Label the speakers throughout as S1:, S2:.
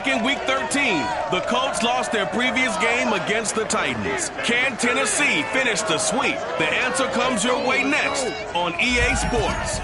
S1: Back in Week 13, the Colts lost their previous game against the Titans. Can Tennessee finish the sweep? The answer comes your way next on EA Sports.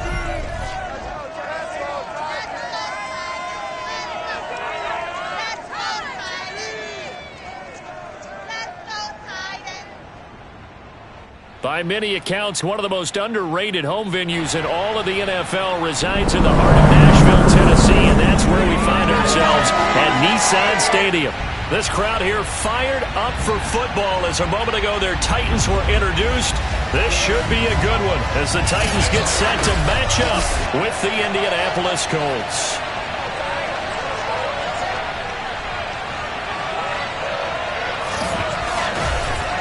S2: By many accounts, one of the most underrated home venues in all of the NFL resides in the heart of Nashville, Tennessee, and that's where we find ourselves at Nissan Stadium. This crowd here fired up for football as a moment ago their Titans were introduced. This should be a good one as the Titans get set to match up with the Indianapolis Colts.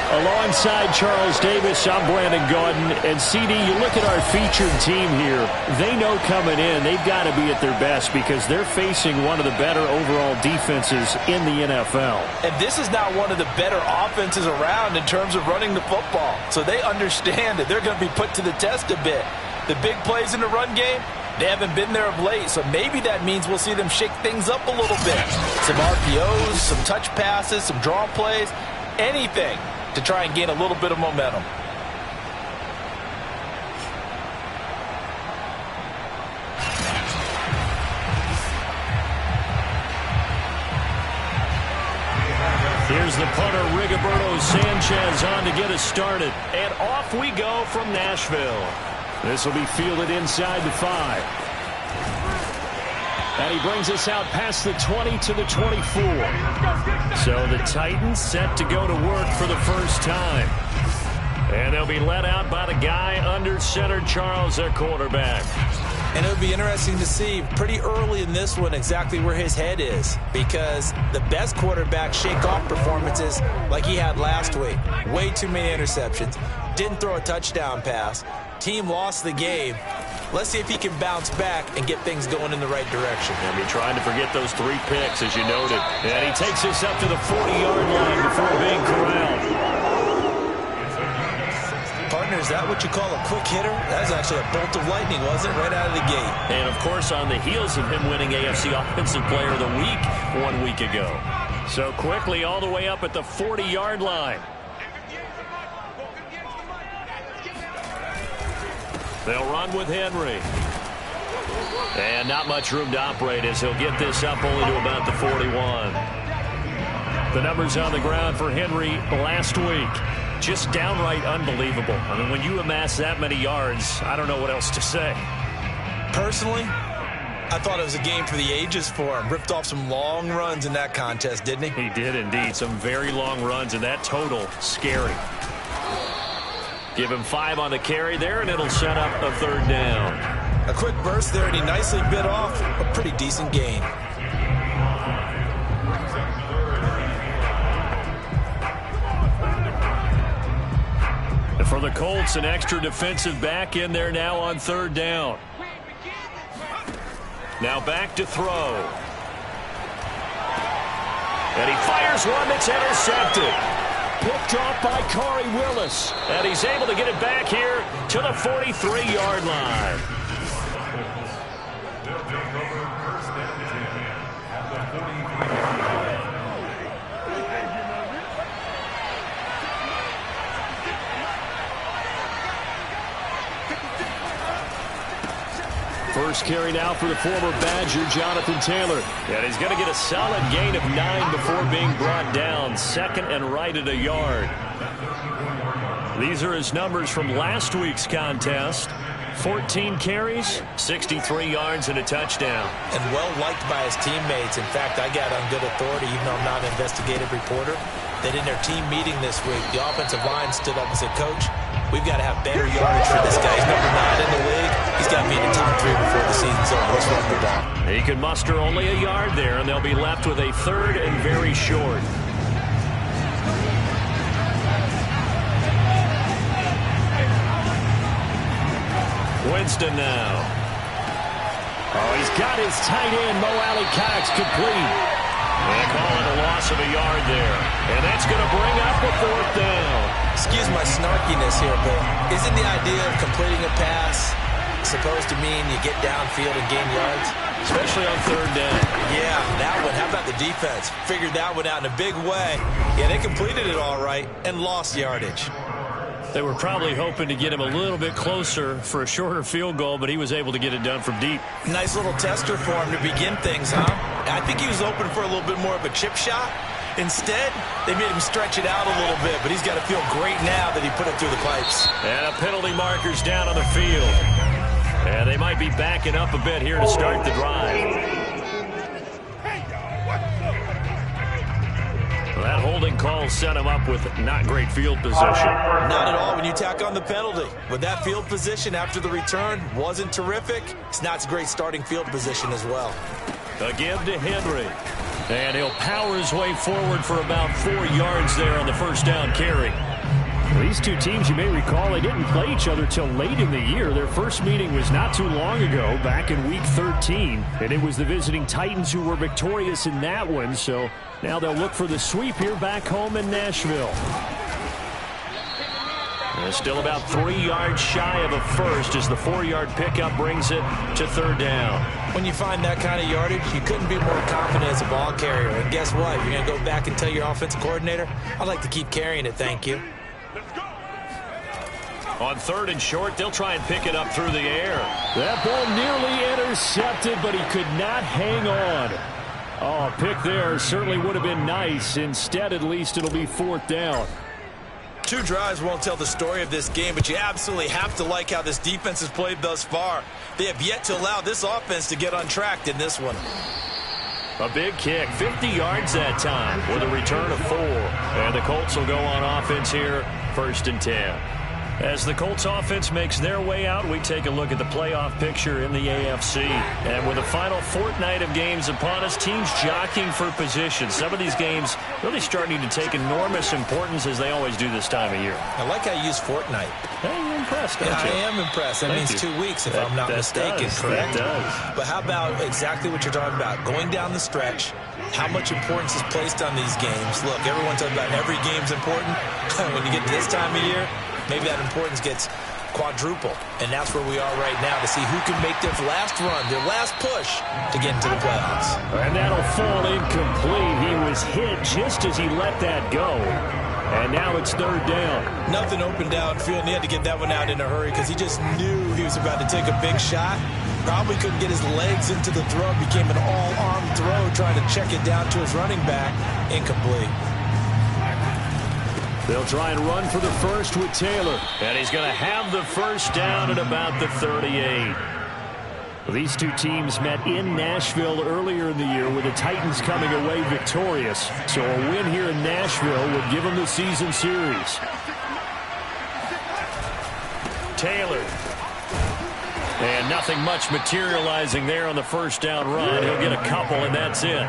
S2: Alongside Charles Davis, I'm Brandon Gaudin. And CD, you look at our featured team here. They know coming in they've got to be at their best because they're facing one of the better overall defenses in the NFL.
S3: And this is not one of the better offenses around in terms of running the football. So they understand that they're going to be put to the test a bit. The big plays in the run game, they haven't been there of late. So maybe that means we'll see them shake things up a little bit. Some RPOs, some touch passes, some draw plays, anything to try and gain a little bit of momentum.
S2: Here's the punter, Rigoberto Sanchez, on to get us started. And off we go from Nashville. This will be fielded inside the 5. And he brings us out past the 20 to the 24. So the Titans set to go to work for the first time. And they'll be let out by the guy under center, Charles, their quarterback.
S3: And it'll be interesting to see pretty early in this one exactly where his head is. Because the best quarterback shake-off performances like he had last week. Way too many interceptions. Didn't throw a touchdown pass. Team lost the game. Let's see if he can bounce back and get things going in the right direction.
S2: And be trying to forget those 3 picks, as you noted. And he takes us up to the 40-yard line before being corralled.
S3: Partner, is that what you call a quick hitter? That was actually a bolt of lightning, wasn't it? Right out of the gate.
S2: And, of course, on the heels of him winning AFC Offensive Player of the Week 1 week ago. So quickly all the way up at the 40-yard line. They'll run with Henry. And not much room to operate as he'll get this up only to about the 41. The numbers on the ground for Henry last week. Just downright unbelievable. I mean, when you amass that many yards, I don't know what else to say.
S3: Personally, I thought it was a game for the ages for him. Ripped off some long runs in that contest, didn't he?
S2: He did indeed. Some very long runs, and that total, scary. Give him 5 on the carry there, and it'll set up a 3rd down.
S3: A quick burst there, and he nicely bit off a pretty decent gain.
S2: For the Colts, an extra defensive back in there now on 3rd down. Now back to throw. And he fires one that's intercepted. Picked off by Corey Willis. And he's able to get it back here to the 43-yard line. First carry now for the former Badger, Jonathan Taylor. And he's going to get a solid gain of 9 before being brought down. 2nd and right at a yard. These are his numbers from last week's contest. 14 carries, 63 yards, and a touchdown.
S3: And well-liked by his teammates. In fact, I got on good authority, even though I'm not an investigative reporter, that in their team meeting this week, the offensive line stood up and said, Coach, we've got to have better yardage for this guy. He's number 9 in the league. He's got to be in the top 3 before the season's over. Let's run the ball.
S2: He can muster only a yard there, and they'll be left with a 3rd and very short. Winston now. Oh, he's got his tight end, Mo Alley-Cox, complete. They call it a loss of a yard there. And that's going to bring up a 4th down.
S3: Excuse my snarkiness here, but isn't the idea of completing a pass supposed to mean you get downfield and gain yards?
S2: Especially on third down.
S3: Yeah, that one. How about the defense? Figured that one out in a big way. Yeah, they completed it all right and lost yardage.
S2: They were probably hoping to get him a little bit closer for a shorter field goal, but he was able to get it done from deep.
S3: Nice little tester for him to begin things, huh? I think he was open for a little bit more of a chip shot. Instead, they made him stretch it out a little bit, but he's got to feel great now that he put it through the pipes.
S2: And a penalty marker's down on the field. And they might be backing up a bit here to start the drive. That holding call set him up with not great field position.
S3: Not at all when you tack on the penalty. With that field position after the return wasn't terrific, it's not a great starting field position as well.
S2: A give to Henry. And he'll power his way forward for about 4 yards there on the first down carry. These two teams, you may recall, they didn't play each other till late in the year. Their first meeting was not too long ago, back in Week 13. And it was the visiting Titans who were victorious in that one. So now they'll look for the sweep here back home in Nashville. They're still about 3 yards shy of a first as the 4-yard pickup brings it to third down.
S3: When you find that kind of yardage, you couldn't be more confident as a ball carrier. And guess what? You're going to go back and tell your offensive coordinator, I'd like to keep carrying it, thank you.
S2: On third and short, they'll try and pick it up through the air. That ball nearly intercepted, but he could not hang on. Oh, a pick there certainly would have been nice. Instead, at least, it'll be fourth down.
S3: 2 drives won't tell the story of this game, but you absolutely have to like how this defense has played thus far. They have yet to allow this offense to get untracked in this one.
S2: A big kick, 50 yards that time with a return of 4. And the Colts will go on offense here, 1st and 10. As the Colts offense makes their way out, we take a look at the playoff picture in the AFC. And with the final fortnight of games upon us, teams jockeying for position. Some of these games really starting to take enormous importance as they always do this time of year.
S3: I like how you use fortnight.
S2: Hey, you're impressed, don't you?
S3: I am impressed. That means 2 weeks if I'm not mistaken, correct?
S2: That does.
S3: But how about exactly what you're talking about? Going down the stretch, how much importance is placed on these games. Look, everyone talks about every game's important. When you get to this time of year, maybe that importance gets quadruple. And that's where we are right now to see who can make their last run, their last push to get into the playoffs.
S2: And that'll fall incomplete. He was hit just as he let that go. And now it's third down.
S3: Nothing open downfield, and he had to get that one out in a hurry because he just knew he was about to take a big shot. Probably couldn't get his legs into the throw. Became an all-arm throw trying to check it down to his running back. Incomplete.
S2: They'll try and run for the first with Taylor. And he's going to have the first down at about the 38. These two teams met in Nashville earlier in the year with the Titans coming away victorious. So a win here in Nashville would give them the season series. Taylor. And nothing much materializing there on the first down run. He'll get a couple, and that's it.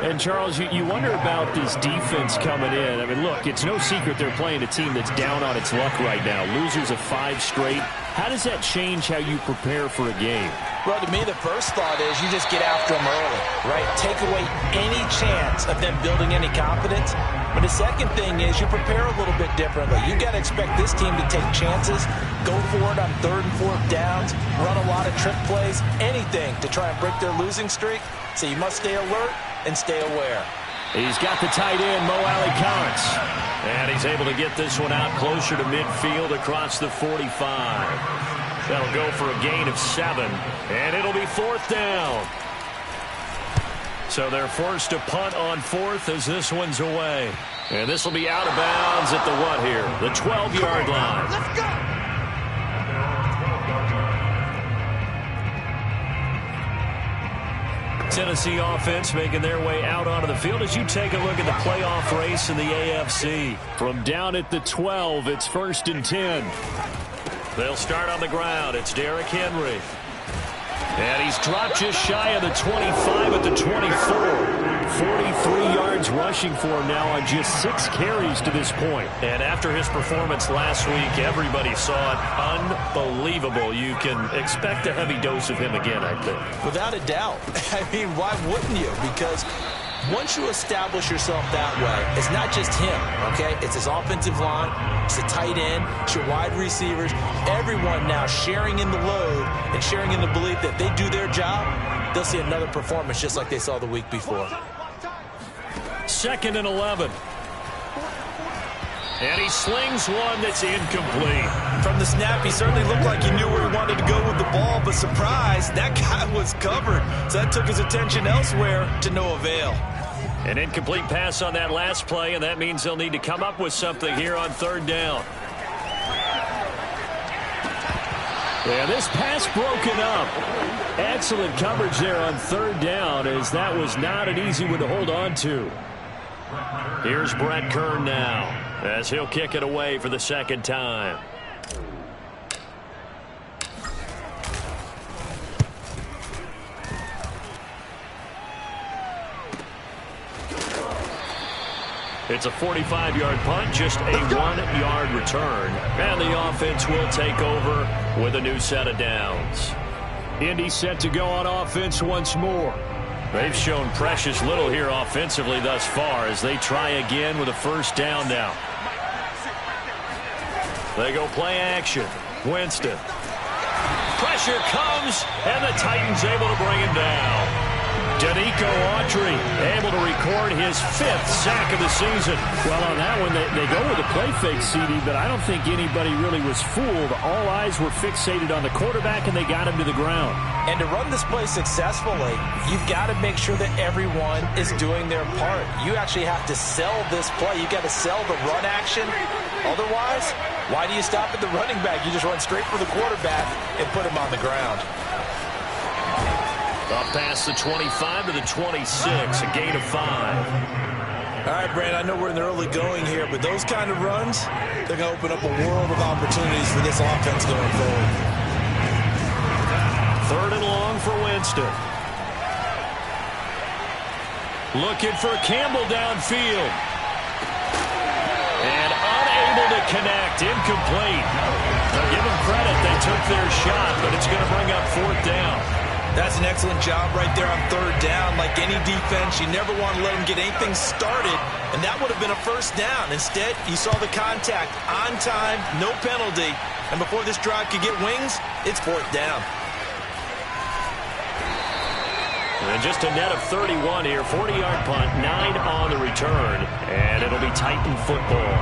S2: And, Charles, you wonder about this defense coming in. I mean, look, it's no secret they're playing a team that's down on its luck right now. Losers of 5 straight. How does that change how you prepare for a game?
S3: Well, to me, the first thought is you just get after them early, right? Take away any chance of them building any confidence. But the second thing is you prepare a little bit differently. You got to expect this team to take chances, go for it on 3rd and 4th downs, run a lot of trick plays, anything to try and break their losing streak. So you must stay alert and stay aware.
S2: He's got the tight end, Mo Alley-Counts. And he's able to get this one out closer to midfield across the 45. That'll go for a gain of 7. And it'll be 4th down. So they're forced to punt on 4th as this one's away. And this will be out of bounds at the what here? The 12-yard line.
S3: Let's go!
S2: Tennessee offense making their way out onto the field as you take a look at the playoff race in the AFC. From down at the 12, it's 1st and 10. They'll start on the ground. It's Derrick Henry. And he's dropped just shy of the 25 at the 24. 43 yards rushing for him now on just 6 carries to this point. And after his performance last week, everybody saw it. Unbelievable. You can expect a heavy dose of him again, I think.
S3: Without a doubt. I mean, why wouldn't you? Because Once you establish yourself that way, it's not just him, okay? It's his offensive line, it's the tight end, it's your wide receivers. Everyone now sharing in the load and sharing in the belief that if they do their job, they'll see another performance just like they saw the week before.
S2: 2nd and 11. And he slings one that's incomplete.
S3: From the snap, he certainly looked like he knew where he wanted to go with the ball, but surprise, that guy was covered. So that took his attention elsewhere to no avail.
S2: An incomplete pass on that last play, and that means they'll need to come up with something here on 3rd down. Yeah, this pass broken up. Excellent coverage there on 3rd down, as that was not an easy one to hold on to. Here's Brett Kern now, as he'll kick it away for the 2nd time. It's a 45-yard punt, just a 1-yard return. And the offense will take over with a new set of downs. Indy set to go on offense once more. They've shown precious little here offensively thus far as they try again with a 1st down now. They go play action. Winston. Pressure comes, and the Titans able to bring him down. Danico Autry able to record his 5th sack of the season.
S4: Well, on that one, they go with a play fake, CD, but I don't think anybody really was fooled. All eyes were fixated on the quarterback, and they got him to the ground.
S3: And to run this play successfully, you've got to make sure that everyone is doing their part. You actually have to sell this play. You've got to sell the run action. Otherwise, why do you stop at the running back? You just run straight for the quarterback and put him on the ground.
S2: Up past the 25 to the 26, a gain of 5.
S3: All right, Brad, I know we're in the early going here, but those kind of runs, they're going to open up a world of opportunities for this offense going forward.
S2: 3rd and long for Winston. Looking for Campbell downfield. And unable to connect, incomplete. Now give them credit, they took their shot, but it's going to bring up 4th down.
S3: That's an excellent job right there on 3rd down. Like any defense, you never want to let them get anything started, and that would have been a 1st down. Instead, you saw the contact on time, no penalty, and before this drive could get wings, it's 4th down.
S2: And just a net of 31 here, 40-yard punt, 9 on the return, and it'll be Titan football.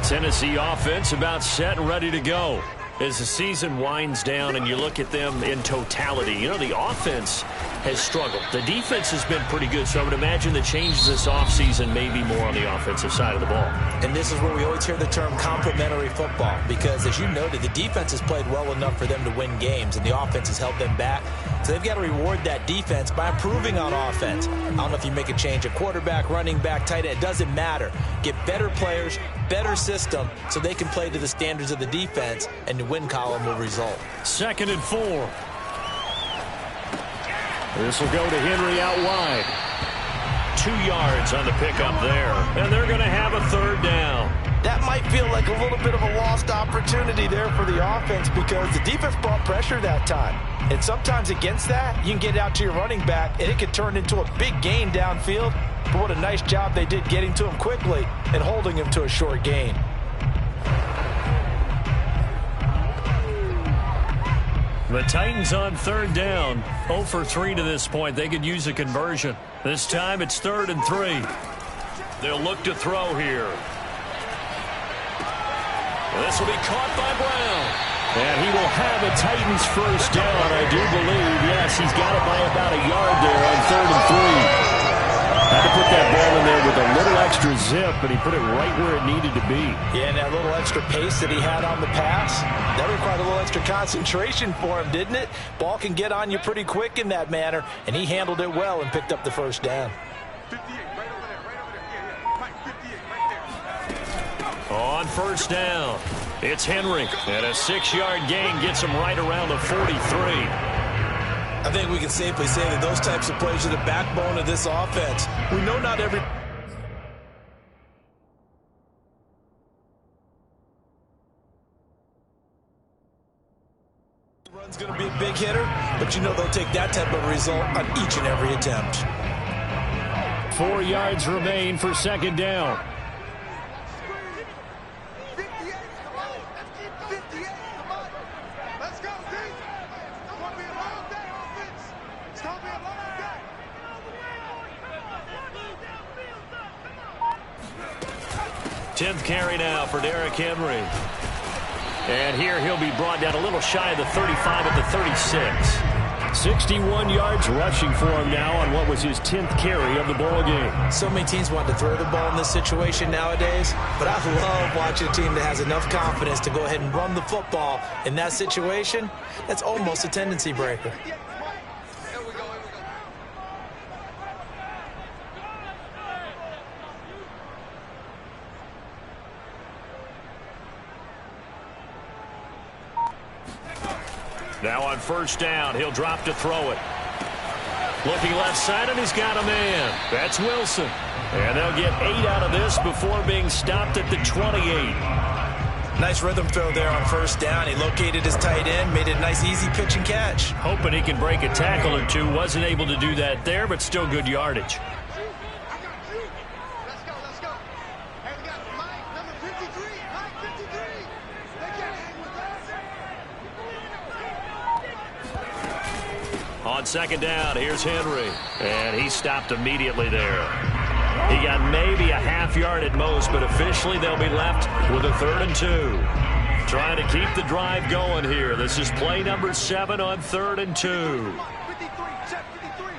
S2: Tennessee offense about set and ready to go. As the season winds down and you look at them in totality, you know, the offense has struggled. The defense has been pretty good, so I would imagine the changes this offseason may be more on the offensive side of the ball.
S3: And this is where we always hear the term complementary football, because as you noted, the defense has played well enough for them to win games, and the offense has held them back. So they've got to reward that defense by improving on offense. I don't know if you make a change at quarterback, running back, tight end. It doesn't matter. Get better players, better system, so they can play to the standards of the defense, and the win column will result.
S2: 2nd and 4.
S4: This will go to Henry out wide.
S2: 2 yards on the pickup there. And they're going to have a 3rd down.
S3: That might feel like a little bit of a lost opportunity there for the offense because the defense brought pressure that time. And sometimes against that, you can get out to your running back, and it can turn into a big gain downfield. But what a nice job they did getting to him quickly and holding him to a short gain.
S2: The Titans on 3rd down, 0 for 3 to this point. They could use a conversion. This time it's 3rd and 3. They'll look to throw here. This will be caught by Brown.
S4: And he will have a Titans 1st down, I do believe. Yes, he's got it by about a yard there on 3rd and 3. Had to put that ball in there with a little extra zip, but he put it right where it needed to be.
S3: Yeah, and that little extra pace that he had on the pass, that required a little extra concentration for him, didn't it? Ball can get on you pretty quick in that manner, and he handled it well and picked up the 1st down.
S2: On 1st down, it's Henry, and a 6-yard gain gets him right around the 43.
S3: I think we can safely say that those types of plays are the backbone of this offense. We know not every run's going to be a big hitter, but you know they'll take that type of result on each and every attempt.
S2: 4 yards remain for second down.
S5: Let's go, D. It's going to be a long day, offense. It's going to be a long day.
S2: 10th carry now for Derrick Henry. And here he'll be brought down a little shy of the 35 at the 36. 61 yards rushing for him now on what was his 10th carry of the ball game.
S3: So many teams want to throw the ball in this situation nowadays, but I love watching a team that has enough confidence to go ahead and run the football in that situation. That's almost a tendency breaker.
S2: Now on first down, he'll drop to throw it. Looking left side, and he's got a man. That's Wilson. And they'll get 8 out of this before being stopped at the 28.
S3: Nice rhythm throw there on first down. He located his tight end, made it a nice easy pitch and catch.
S2: Hoping he can break a tackle or two. Wasn't able to do that there, but still good yardage.
S5: Let's go. Hey, we got Mike, number 53. Mike, 53. They can't hang with us.
S2: On second down, here's Henry. And he stopped immediately there. He got maybe a half yard at most, but officially they'll be left with a 3rd and 2. Trying to keep the drive going here. This is play number 7 on 3rd and 2.
S5: 53, check 53.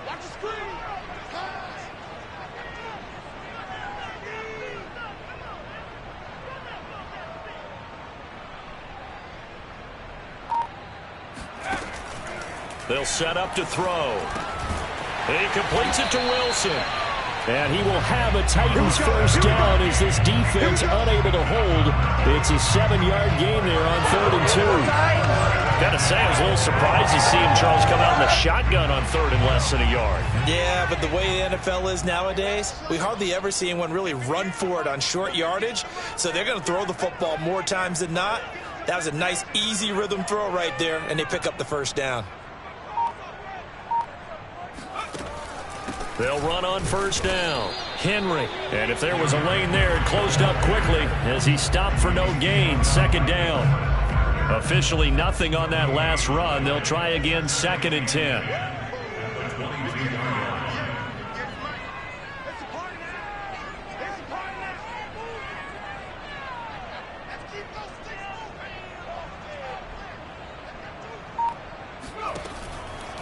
S5: Watch the screen.
S2: They'll set up to throw. He completes it to Wilson. And he will have a Titans first down as this defense unable to hold. It's a 7-yard gain there on 3rd and 2. Gotta say, I was a little surprised to see him, Charles, come out in the shotgun on 3rd and less than a yard.
S3: Yeah, but the way the NFL is nowadays, we hardly ever see anyone really run for it on short yardage. So they're going to throw the football more times than not. That was a nice, easy rhythm throw right there, and they pick up the first down.
S2: They'll run on first down. Henry. And if there was a lane there, it closed up quickly as he stopped for no gain. Second down. Officially nothing on that last run. They'll try again, 2nd and 10.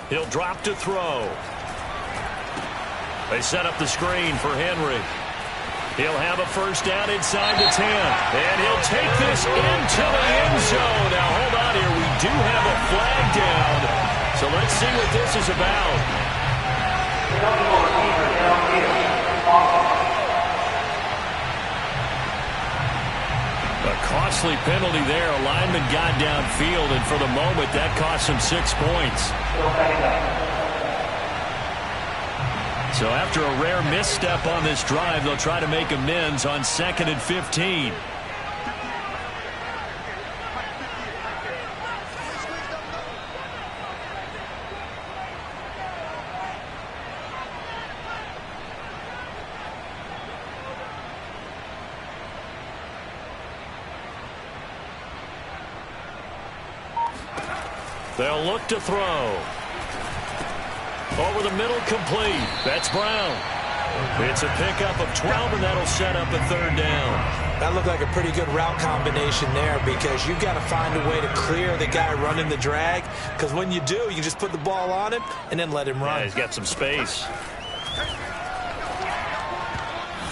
S2: He'll drop to throw. They set up the screen for Henry. He'll have a first down inside the 10. And he'll take this into the end zone. Now, hold on here. We do have a flag down. So let's see what this is about. A costly penalty there. A lineman got downfield, and for the moment, that cost him 6 points. So after a rare misstep on this drive, they'll try to make amends on 2nd and 15. They'll look to throw. Over the middle, complete. That's Brown. It's a pickup of 12, and that'll set up a 3rd down.
S3: That looked like a pretty good route combination there because you've got to find a way to clear the guy running the drag, because when you do, you just put the ball on him and then let him run.
S2: Yeah, he's got some space.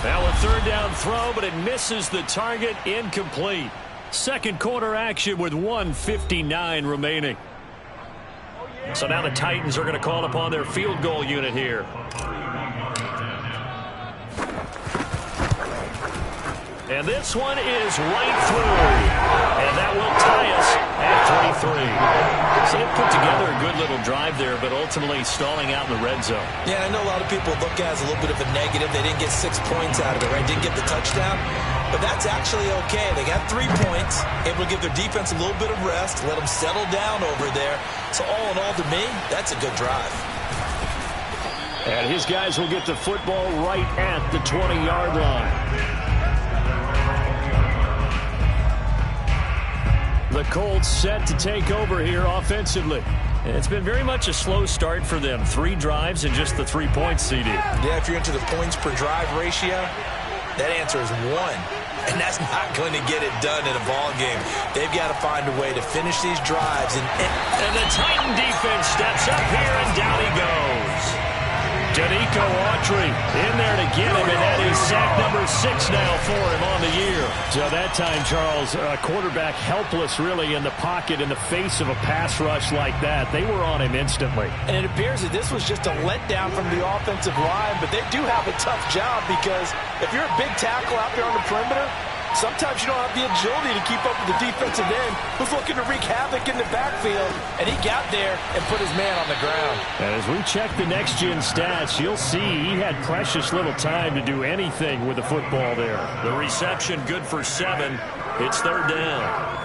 S2: Now a 3rd down throw, but it misses the target. Incomplete. Second quarter action with 1:59 remaining. So now the Titans are going to call upon their field goal unit here. And this one is right through. And that will tie us at 23. So they put together a good little drive there, but ultimately stalling out in the red zone.
S3: Yeah, I know a lot of people look at it as a little bit of a negative. They didn't get 6 points out of it, right? Didn't get the touchdown. but that's actually okay. They got 3 points, able to give their defense a little bit of rest, let them settle down over there. So all in all, to me, that's a good drive.
S4: And his guys will get the football right at the 20-yard line. The Colts set to take over here offensively.
S2: It's been very much a slow start for them. 3 drives and just the 3 points, CD.
S3: Yeah, if you're into the points per drive ratio, that answer is 1. And that's not going to get it done in a ball game. They've got to find a way to finish these drives.
S2: And the Titan defense steps up here, and down he goes. Danico Autry in there to get him, and that is sack number 6 now for him on the year.
S4: So that time, Charles, a quarterback helpless really in the pocket in the face of a pass rush like that. They were on him instantly.
S3: And it appears that this was just a letdown from the offensive line, but they do have a tough job because if you're a big tackle out there on the perimeter, sometimes you don't have the agility to keep up with the defensive end who's looking to wreak havoc in the backfield, and he got there and put his man on the ground.
S4: And as we check the next-gen stats, you'll see he had precious little time to do anything with the football there.
S2: The reception good for 7. It's 3rd down.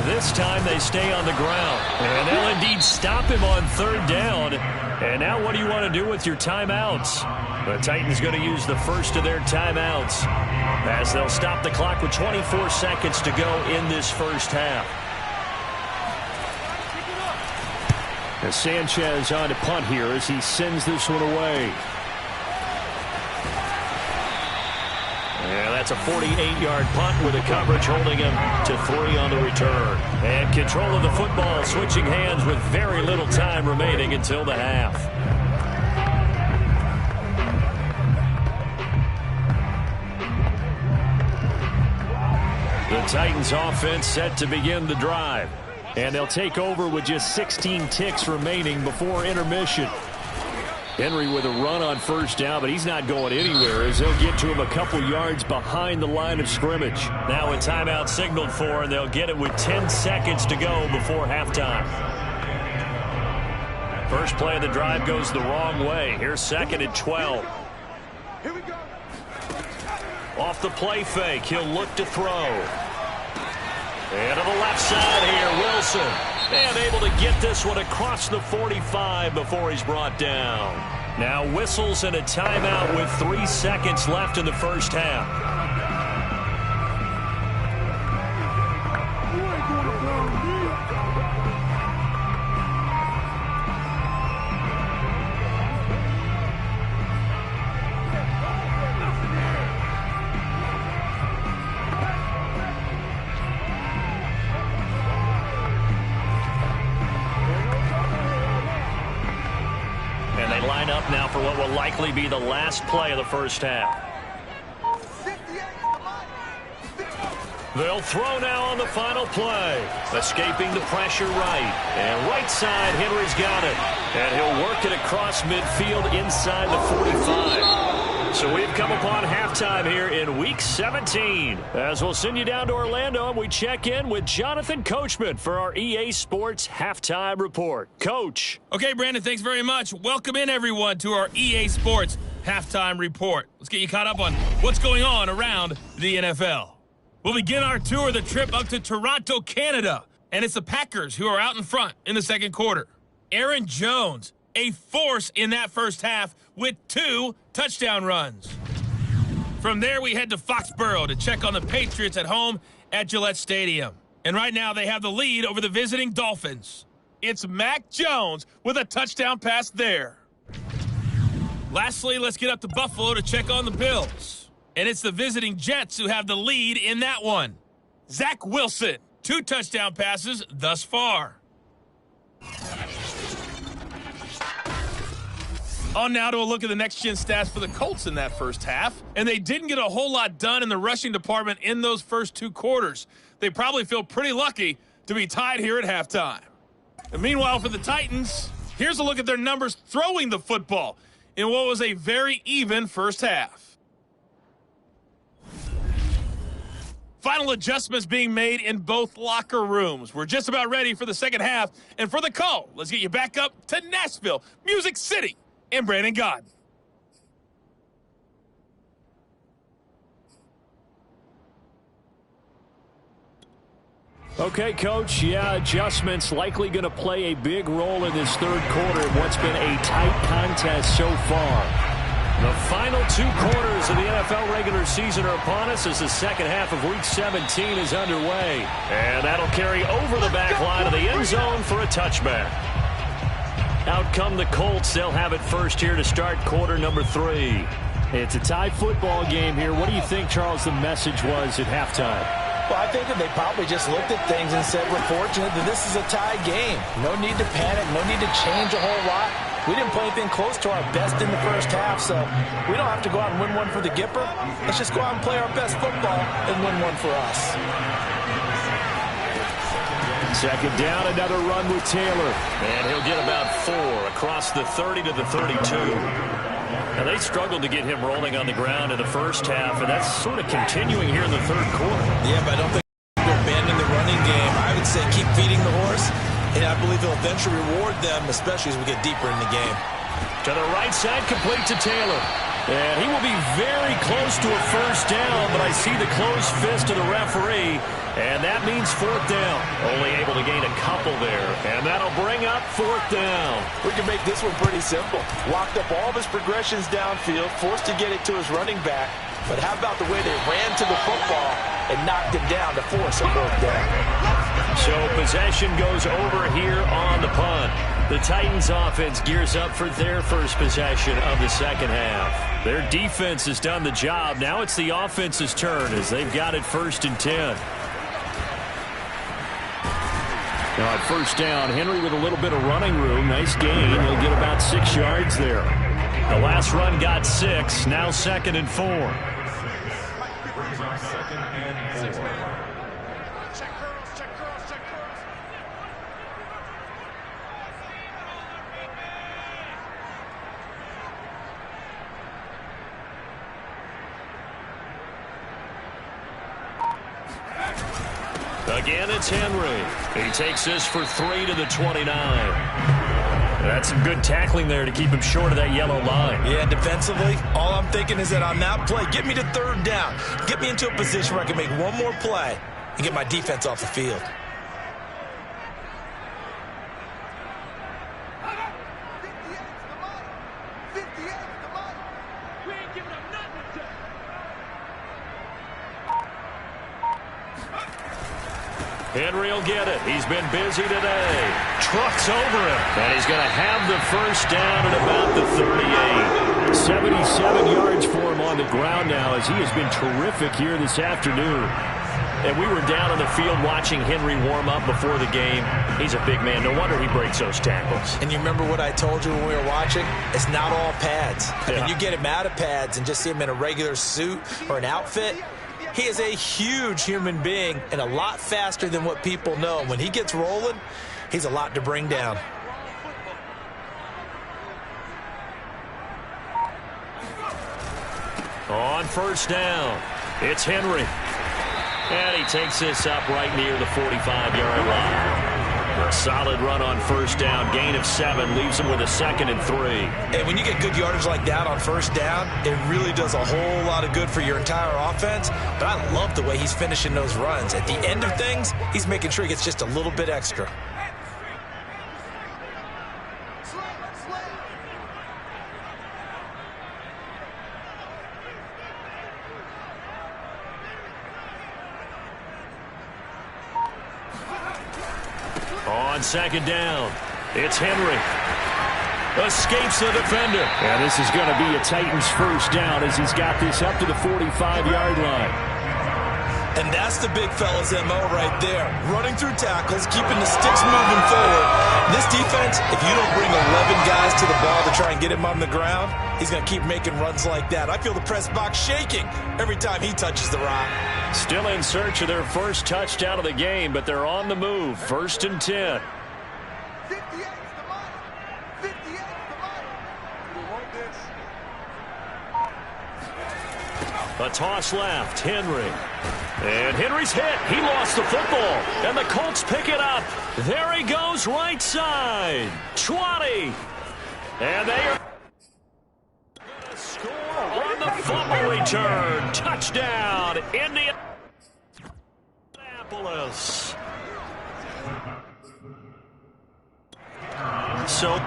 S2: This time they stay on the ground. And they'll indeed stop him on 3rd down. And now what do you want to do with your timeouts? The Titans going to use the first of their timeouts as they'll stop the clock with 24 seconds to go in this first half.
S4: As Sanchez on to punt here as he sends this one away.
S2: Yeah, that's a 48-yard punt with a coverage holding him to 3 on the return. And control of the football switching hands with very little time remaining until the half. The Titans offense set to begin the drive. And they'll take over with just 16 ticks remaining before intermission. Henry with a run on 1st down, but he's not going anywhere as they'll get to him a couple yards behind the line of scrimmage. Now a timeout signaled for, and they'll get it with 10 seconds to go before halftime. First play of the drive goes the wrong way. Here's 2nd and 12.
S5: Here we go.
S2: Off the play fake, he'll look to throw. And to the left side here, Wilson. And able to get this one across the 45 before he's brought down. Now whistles and a timeout with 3 seconds left in the first half. Now for what will likely be the last play of the first half. They'll throw now on the final play. Escaping the pressure right. And right side, Henry's got it. And he'll work it across midfield inside the 45. So we've come upon halftime here in Week 17. As we'll send you down to Orlando, and we check in with Jonathan Coachman for our EA Sports Halftime Report. Coach.
S6: Okay, Brandon, thanks very much. Welcome in, everyone, to our EA Sports Halftime Report. Let's get you caught up on what's going on around the NFL. We'll begin our tour of the trip up to Toronto, Canada. And it's the Packers who are out in front in the second quarter. Aaron Jones, a force in that first half with 2 touchdown runs. From there, we head to Foxborough to check on the Patriots at home at Gillette Stadium. And right now, they have the lead over the visiting Dolphins. It's Mac Jones with a touchdown pass there. Lastly, let's get up to Buffalo to check on the Bills. And it's the visiting Jets who have the lead in that one. Zach Wilson, 2 touchdown passes thus far. On now to a look at the next-gen stats for the Colts in that first half. And they didn't get a whole lot done in the rushing department in those first 2 quarters. They probably feel pretty lucky to be tied here at halftime. And meanwhile, for the Titans, here's a look at their numbers throwing the football in what was a very even first half. Final adjustments being made in both locker rooms. We're just about ready for the second half. And for the call, let's get you back up to Nashville, Music City, and Brandon Gaudin.
S4: Okay, Coach, yeah, adjustments likely going to play a big role in this third quarter in what's been a tight contest so far.
S2: The final 2 quarters of the NFL regular season are upon us as the second half of Week 17 is underway. And that'll carry over the back line of the end zone for a touchback. Out come the Colts. They'll have it first here to start quarter number 3.
S4: It's a tie football game here. What do you think, Charles, the message was at halftime?
S3: Well, I think that they probably just looked at things and said, we're fortunate that this is a tie game. No need to panic, no need to change a whole lot. We didn't play anything close to our best in the first half, so we don't have to go out and win one for the Gipper. Let's just go out and play our best football and win one for us.
S4: Second down, another run with Taylor.
S2: And he'll get about 4 across the 30 to the 32. Now, they struggled to get him rolling on the ground in the first half, and that's sort of continuing here in the third quarter.
S3: Yeah, but I don't think we're abandoning the running game. I would say keep feeding the horse, and I believe he'll eventually reward them, especially as we get deeper in the game.
S2: To the right side, complete to Taylor. And he will be very close to a first down, but I see the closed fist of the referee, and that means 4th down. Only able to gain a couple there, and that'll bring up 4th down.
S3: We can make this one pretty simple. Walked up all of his progressions downfield, forced to get it to his running back, but how about the way they ran to the football and knocked him down to force a 4th down?
S2: So possession goes over here on the punt. The Titans offense gears up for their first possession of the second half. Their defense has done the job. Now it's the offense's turn as they've got it 1st and 10.
S4: Now at first down, Henry with a little bit of running room. Nice gain. He'll get about 6 yards there.
S2: The last run got 6. Now 2nd and 4.
S5: Second and 4. Check curls, check curls, check curls.
S2: Again, it's Henry. He takes this for 3 to the 29. That's some good tackling there to keep him short of that yellow line.
S3: Yeah, defensively, all I'm thinking is that on that play, get me to 3rd down. Get me into a position where I can make one more play and get my defense off the field.
S2: Henry will get it. He's been busy today. Trucks over him. And he's going to have the first down at about the 38.
S4: 77 yards for him on the ground now as he has been terrific here this afternoon.
S2: And we were down on the field watching Henry warm up before the game. He's a big man. No wonder he breaks those tackles.
S3: And you remember what I told you when we were watching? It's not all pads. I mean, you get him out of pads and just see him in a regular suit or an outfit. He is a huge human being and a lot faster than what people know. When he gets rolling, he's a lot to bring down.
S2: On first down, it's Henry. And he takes this up right near the 45-yard line. A solid run on first down. Gain of 7 leaves him with a 2nd and 3.
S3: And when you get good yardage like that on first down, it really does a whole lot of good for your entire offense. But I love the way he's finishing those runs. At the end of things, he's making sure he gets just a little bit extra.
S2: On second down, it's Henry. Escapes the defender.
S4: And this is going to be a Titans first down as he's got this up to the 45-yard line.
S3: And that's the big fella's MO right there. Running through tackles, keeping the sticks moving forward. This defense, if you don't bring 11 guys to the ball to try and get him on the ground, he's going to keep making runs like that. I feel the press box shaking every time he touches the rock.
S2: Still in search of their first touchdown of the game, but they're on the move. 1st and 10.
S5: 58's the money. 58's the money. We want this.
S2: A toss left. Henry. And Henry's hit. He lost the football. And the Colts pick it up. There he goes, right side. 20. And they are going to score on the fumble return. Touchdown, Indianapolis. So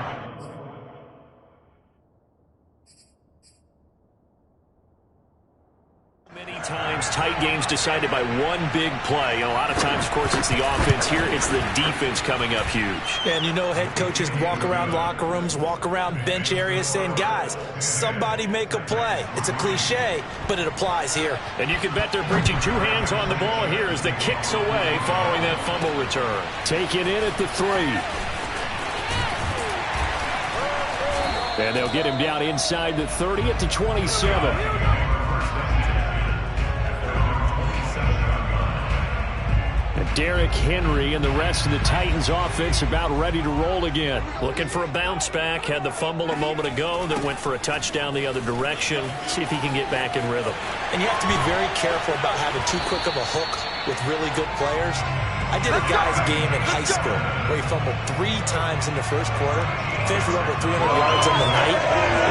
S2: many times tight games decided by one big play. A lot of times, of course, it's the offense. Here, it's the defense coming up huge.
S3: And you know, head coaches walk around locker rooms, walk around bench areas saying, guys, somebody make a play. It's a cliche, but it applies here. And
S2: you can bet they're preaching two hands on the ball here as the kick's away following that fumble return.
S4: Take it in at the 3. And they'll get him down inside the 30 at the 27. Derrick Henry and the rest of the Titans offense about ready to roll again.
S2: Looking for a bounce back. Had the fumble a moment ago that went for a touchdown the other direction. See if he can get back in rhythm.
S3: And you have to be very careful about having too quick of a hook with really good players. I did a guy's game in high school where he fumbled 3 times in the first quarter, finished with over 300 yards on the night,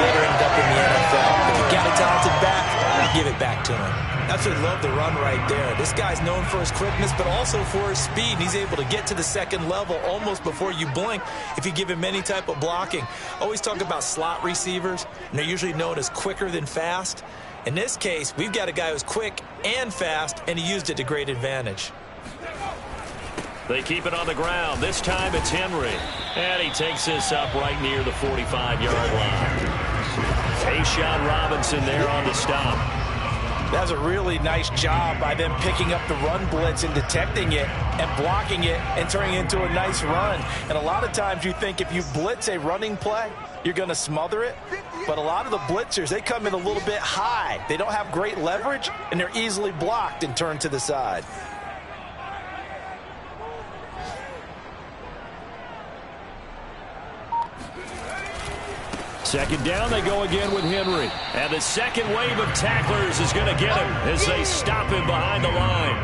S3: later ended up in the NFL. If you got a talented back, give it back to him. Absolutely love the run right there. This guy's known for his quickness, but also for his speed. He's able to get to the second level almost before you blink if you give him any type of blocking. Always talk about slot receivers, and they're usually known as quicker than fast. In this case, we've got a guy who's quick and fast, and he used it to great advantage.
S2: They keep it on the ground. This time it's Henry. And he takes this up right near the 45-yard line. Tayshaun Robinson there on the stop.
S3: That's a really nice job by them picking up the run blitz and detecting it and blocking it and turning it into a nice run. And a lot of times you think if you blitz a running play, you're going to smother it. But a lot of the blitzers, they come in a little bit high. They don't have great leverage, and they're easily blocked and turned to the side.
S4: Second down, they go again with Henry.
S2: And the second wave of tacklers is going to get him as they stop him behind the line.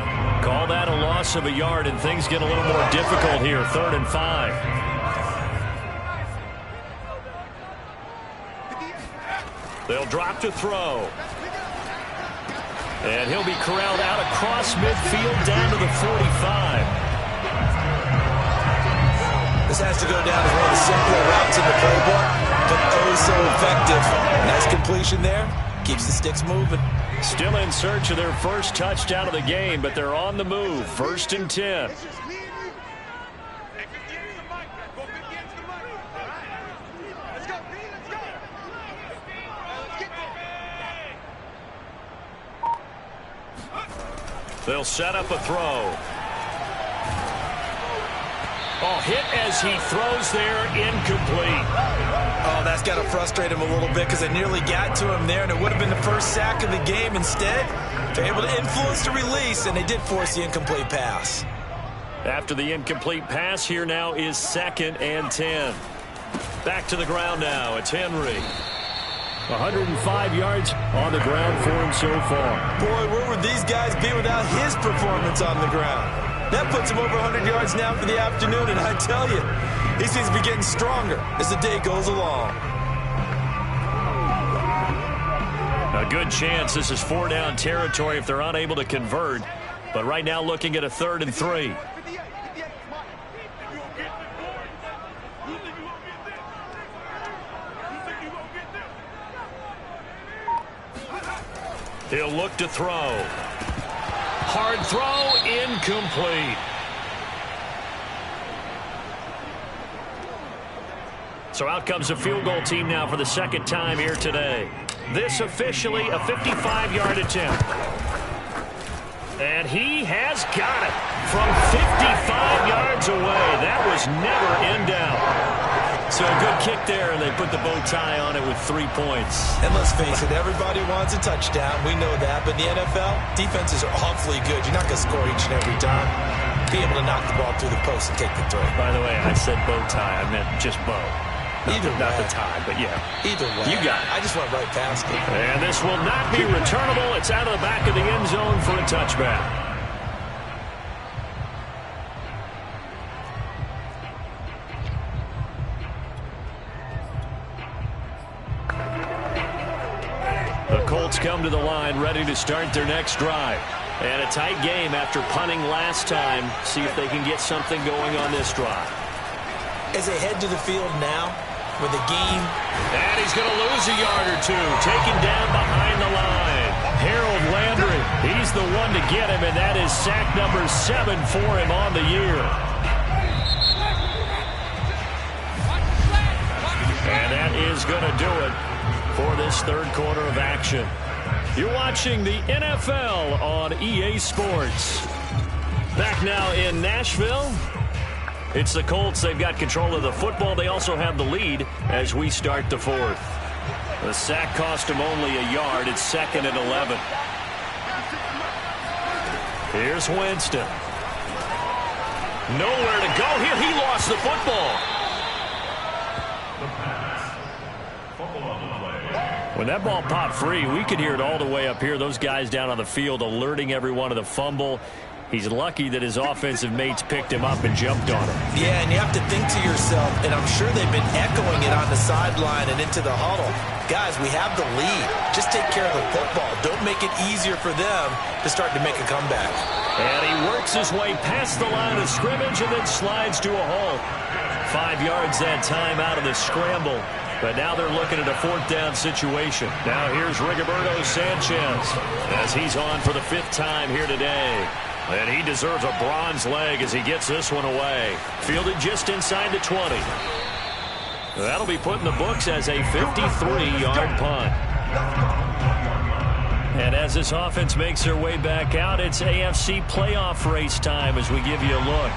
S2: Call that a loss of a yard, and things get a little more difficult here. 3rd and 5. They'll drop to throw. And he'll be corralled out across midfield down to the 45.
S3: This has to go down as one of the simpler routes in the playbook, but oh so effective. Nice completion there. Keeps the sticks moving.
S2: Still in search of their first touchdown of the game, but they're on the move. 1st and 10. They'll set up a throw. Oh, hit as he throws there, incomplete.
S3: Oh, that's got to frustrate him a little bit because they nearly got to him there, and it would have been the first sack of the game. Instead, they're able to influence the release, and they did force the incomplete pass.
S2: After the incomplete pass, here now is 2nd and 10. Back to the ground now. It's Henry.
S4: 105 yards on the ground for him so far.
S3: Boy, where would these guys be without his performance on the ground? That puts him over 100 yards now for the afternoon, and I tell you, he seems to be getting stronger as the day goes along.
S2: A good chance this is 4-down territory if they're unable to convert. But right now looking at a 3rd and 3. He'll look to throw. Hard throw, incomplete. So out comes a field goal team now for the second time here today. This officially a 55-yard attempt. And he has got it from 55 yards away. That was never in doubt. So a good kick there, and they put the bow tie on it with 3 points.
S3: And let's face it, everybody wants a touchdown. We know that. But in the NFL, defenses are awfully good. You're not going to score each and every time. Be able to knock the ball through the post and take the throw.
S2: By the way, I said bow tie. I meant just bow. Not the tie, but yeah.
S3: Either way.
S2: You got it.
S3: I just went right past it.
S2: And this will not be returnable. It's out of the back of the end zone for a touchback. come to the line, ready to start their next drive. And a tight game after punting last time. See if they can get something going on this drive.
S3: As they head to the field now, with the game.
S2: And he's going to lose a yard or two. Taken down behind the line. Harold Landry, he's the one to get him, and that is sack number 7 for him on the year. And that is going to do it for this third quarter of action. You're watching the NFL on EA Sports. Back now in Nashville. It's the Colts. They've got control of the football. They also have the lead as we start the fourth. The sack cost him only a yard. It's 2nd and 11. Here's Winston. Nowhere to go here. He lost the football. When that ball popped free, we could hear it all the way up here. Those guys down on the field alerting everyone of the fumble. He's lucky that his offensive mates picked him up and jumped on him.
S3: Yeah, and you have to think to yourself, and I'm sure they've been echoing it on the sideline and into the huddle. Guys, we have the lead. Just take care of the football. Don't make it easier for them to start to make a comeback.
S2: And he works his way past the line of scrimmage and then slides to a halt. 5 yards that time out of the scramble. But now they're looking at a 4th down situation. Now here's Rigoberto Sanchez as he's on for the 5th time here today. And he deserves a bronze leg as he gets this one away. Fielded just inside the 20. That'll be put in the books as a 53-yard punt. And as this offense makes their way back out, it's AFC playoff race time as we give you a look.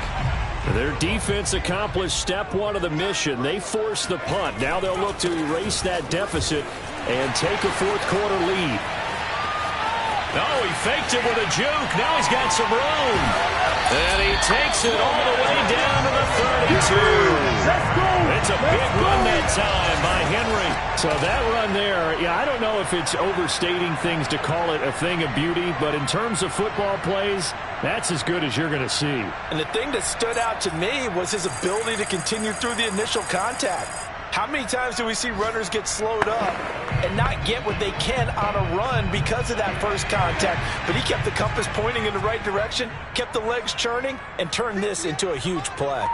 S2: Their defense accomplished step 1 of the mission. They forced the punt. Now they'll look to erase that deficit and take a 4th quarter lead. Oh, he faked it with a juke. Now he's got some room. And he takes it all the way down to the 32. It's a big run that time by Henry.
S4: So that run there, yeah, I don't know if it's overstating things to call it a thing of beauty, but in terms of football plays, that's as good as you're going to see.
S3: And the thing that stood out to me was his ability to continue through the initial contact. How many times do we see runners get slowed up and not get what they can on a run because of that first contact? But he kept the compass pointing in the right direction, kept the legs churning, and turned this into a huge play.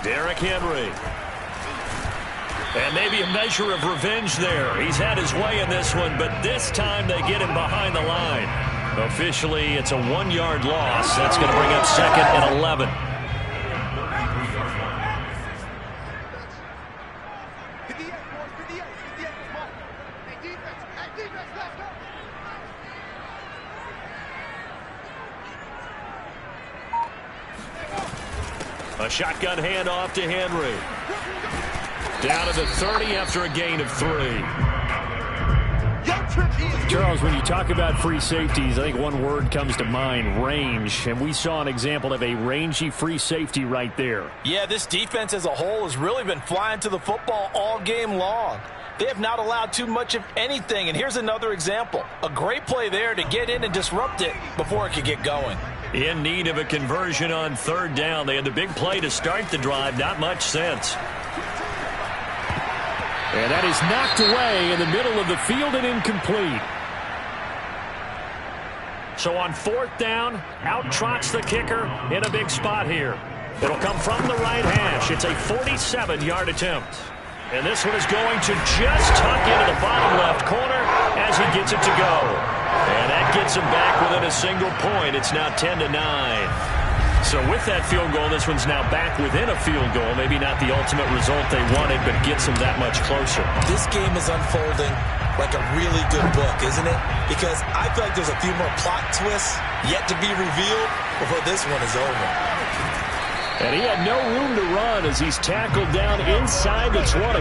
S2: Derrick Henry. And maybe a measure of revenge there. He's had his way in this one, but this time they get him behind the line. Officially, it's a 1-yard loss. That's going to bring up 2nd and 11. A shotgun handoff to Henry. Down to the 30 after a gain of 3.
S4: Charles, when you talk about free safeties, I think one word comes to mind, range. And we saw an example of a rangy free safety right there.
S3: Yeah, this defense as a whole has really been flying to the football all game long. They have not allowed too much of anything. And here's another example. A great play there to get in and disrupt it before it could get going.
S2: In need of a conversion on 3rd down. They had the big play to start the drive. Not much sense.
S4: And that is knocked away in the middle of the field and incomplete.
S2: So on 4th down, out trots the kicker in a big spot here. It'll come from the right hash. It's a 47-yard attempt. And this one is going to just tuck into the bottom left corner as he gets it to go. And that gets him back within a single point. It's now 10-9. So with that field goal, this one's now back within a field goal. Maybe not the ultimate result they wanted, but gets them that much closer.
S3: This game is unfolding like a really good book, isn't it? Because I feel like there's a few more plot twists yet to be revealed before this one is over.
S4: And he had no room to run as he's tackled down inside the 20.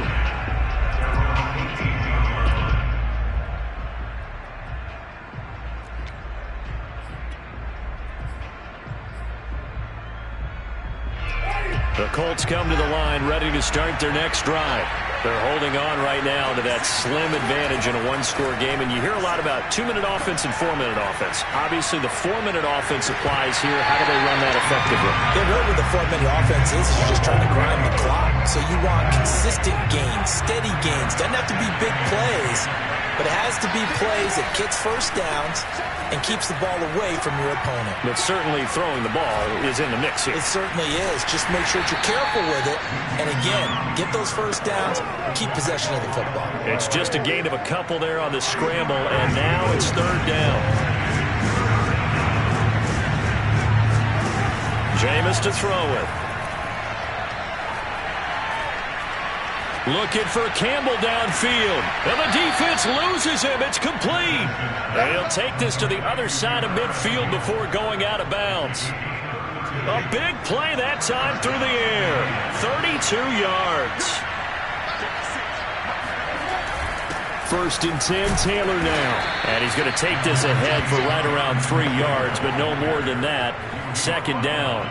S2: The Colts come to the line ready to start their next drive. They're holding on right now to that slim advantage in a 1-score game. And you hear a lot about 2-minute offense and 4-minute offense. Obviously, the 4-minute offense applies here. How do they run that effectively?
S3: Yeah, really what the 4-minute offense is you're just trying to grind the clock. So you want consistent gains, steady gains. Doesn't have to be big plays, but it has to be plays that gets first downs and keeps the ball away from your opponent.
S2: But certainly throwing the ball is in the mix here.
S3: It certainly is. Just make sure that you're careful with it. And again, get those first downs, keep possession of the football.
S2: It's just a gain of a couple there on the scramble, and now it's third down. Jameis to throw it. Looking for Campbell downfield. And the defense loses him. It's complete. And he'll take this to the other side of midfield before going out of bounds. A big play that time through the air. 32 yards.
S4: First and 10, Taylor now.
S2: And he's going to take this ahead for right around 3 yards, but no more than that. Second down.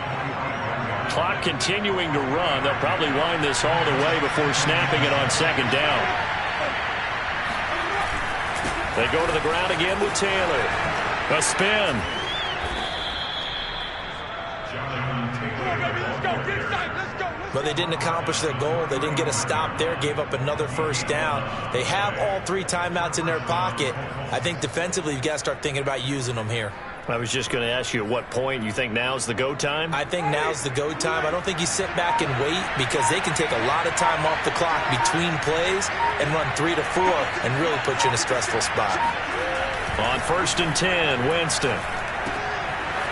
S2: Clock continuing to run. They'll probably wind this all the way before snapping it on second down. They go to the ground again with Taylor. A spin.
S3: But they didn't accomplish their goal. They didn't get a stop there, gave up another first down. They have all 3 timeouts in their pocket. I think defensively you've got to start thinking about using them here.
S2: I was just going to ask you at what point you think now's the go time?
S3: I think now's the go time. I don't think you sit back and wait because they can take a lot of time off the clock between plays and run 3 to 4 and really put you in a stressful spot.
S2: On first and 10, Winston.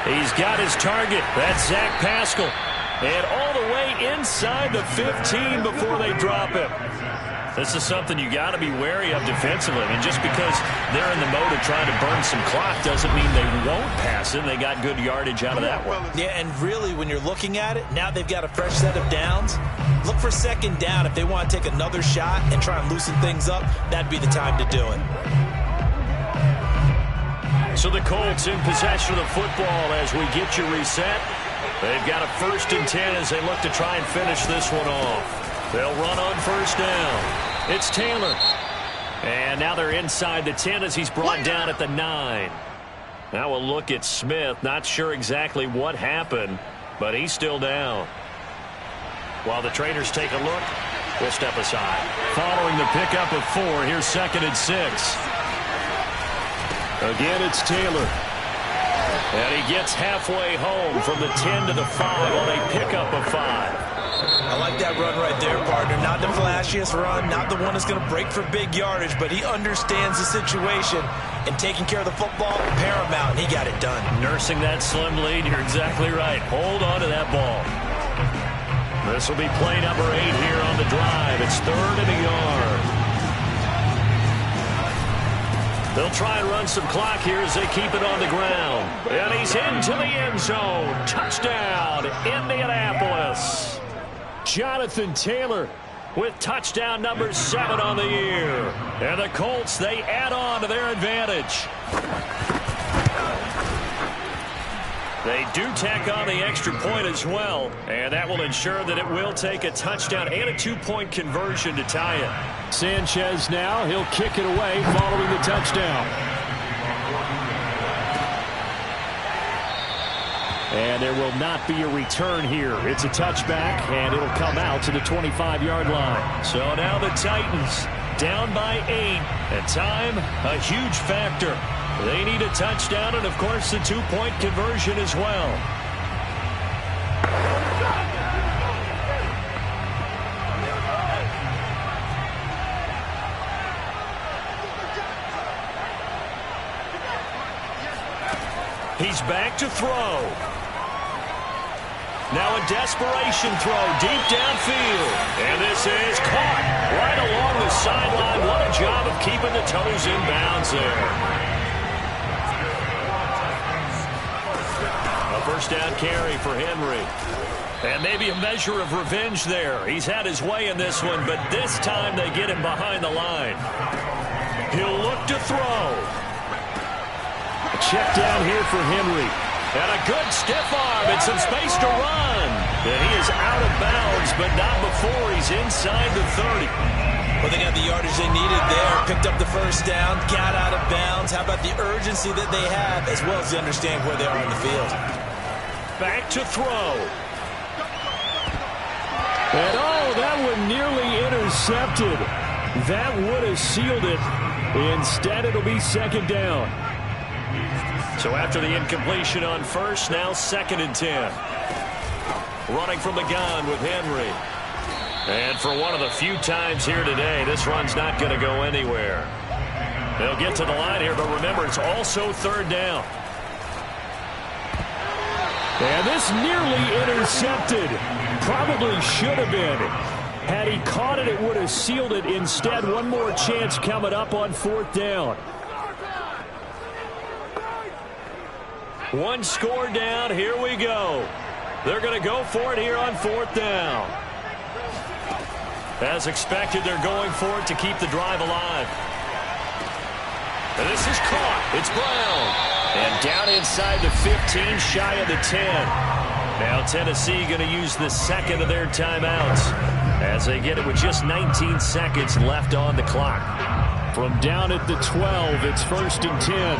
S2: He's got his target. That's Zach Pascal. And all the way inside the 15 before they drop him. This is something you got to be wary of defensively. And just because they're in the mode of trying to burn some clock doesn't mean they won't pass it. They got good yardage out of that one.
S3: Yeah, and really when you're looking at it, now they've got a fresh set of downs. Look for second down. If they want to take another shot and try and loosen things up, that'd be the time to do it.
S2: So the Colts in possession of the football as we get you reset. They've got a first and 10 as they look to try and finish this one off. They'll run on first down. It's Taylor. And now they're inside the 10 as he's brought down at the 9. Now we'll look at Smith. Not sure exactly what happened, but he's still down. While the traders take a look, we'll step aside.
S4: Following the pickup of 4, here's second and 6. Again, it's Taylor.
S2: And he gets halfway home from the 10 to the 5 on a pickup of 5.
S3: I like that run right there, partner. Not the flashiest run, not the one that's going to break for big yardage, but he understands the situation, and taking care of the football, paramount, and he got it done.
S2: Nursing that slim lead, you're exactly right. Hold on to that ball. This will be play number 8 here on the drive. It's third and a yard. They'll try and run some clock here as they keep it on the ground. And he's into the end zone. Touchdown, Indianapolis.
S4: Jonathan Taylor
S2: with touchdown number 7 on the year. And the Colts, they add on to their advantage. They do tack on the extra point as well, and that will ensure that it will take a touchdown and a 2-point conversion to tie it.
S4: Sanchez now, he'll kick it away following the touchdown. And there will not be a return here. It's a touchback, and it'll come out to the 25-yard line.
S2: So now the Titans down by 8, and time a huge factor. They need a touchdown and, of course, the 2-point conversion as well. He's back to throw. Now a desperation throw deep downfield. And this is caught right along the sideline. What a job of keeping the toes in bounds there. A first down carry for Henry. And maybe a measure of revenge there. He's had his way in this one, but this time they get him behind the line. He'll look to throw.
S4: A check down here for Henry.
S2: And a good stiff arm and some space to run. And he is out of bounds, but not before he's inside the 30.
S3: Well, they got the yardage they needed there. Picked up the first down, got out of bounds. How about the urgency that they have, as well as they understand where they are on the field.
S2: Back to throw.
S4: And oh, that one nearly intercepted. That would have sealed it. Instead, it'll be second down.
S2: So after the incompletion on first, now 2nd and 10. Running from the gun with Henry. And for one of the few times here today, this run's not going to go anywhere. They'll get to the line here, but remember, it's also 3rd down.
S4: And this nearly intercepted. Probably should have been. Had he caught it, it would have sealed it. Instead, one more chance coming up on 4th down.
S2: One score down. Here we go. They're going to go for it here on 4th down. As expected, they're going for it to keep the drive alive. And this is caught. It's Brown. And down inside the 15, shy of the 10. Now Tennessee going to use the 2nd of their timeouts as they get it with just 19 seconds left on the clock.
S4: From down at the 12, it's 1st and 10.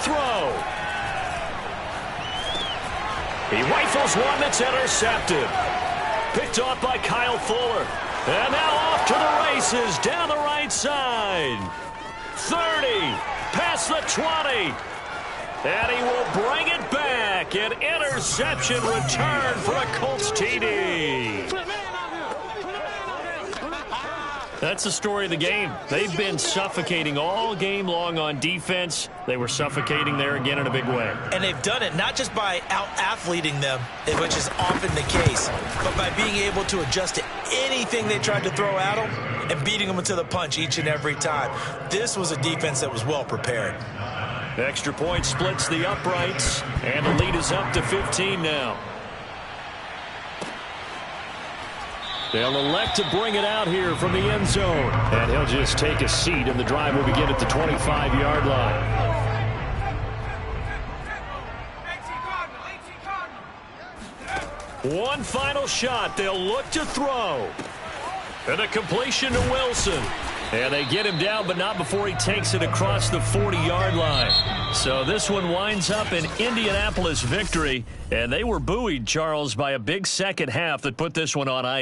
S2: Throw. He rifles one that's intercepted. Picked off by Kyle Fuller. And now off to the races down the right side. 30, past the 20. And he will bring it back. An interception return for a Colts TD. That's the story of the game. They've been suffocating all game long on defense. They were suffocating there again in a big way.
S3: And they've done it not just by out-athleting them, which is often the case, but by being able to adjust to anything they tried to throw at them and beating them to the punch each and every time. This was a defense that was well prepared.
S2: Extra point splits the uprights, and the lead is up to 15 now.
S4: They'll elect to bring it out here from the end zone. And he'll just take a seat, and the drive will begin at the 25-yard line.
S2: One final shot. They'll look to throw. And a completion to Wilson. And they get him down, but not before he takes it across the 40-yard line. So this one winds up an Indianapolis victory. And they were buoyed, Charles, by a big second half that put this one on ice.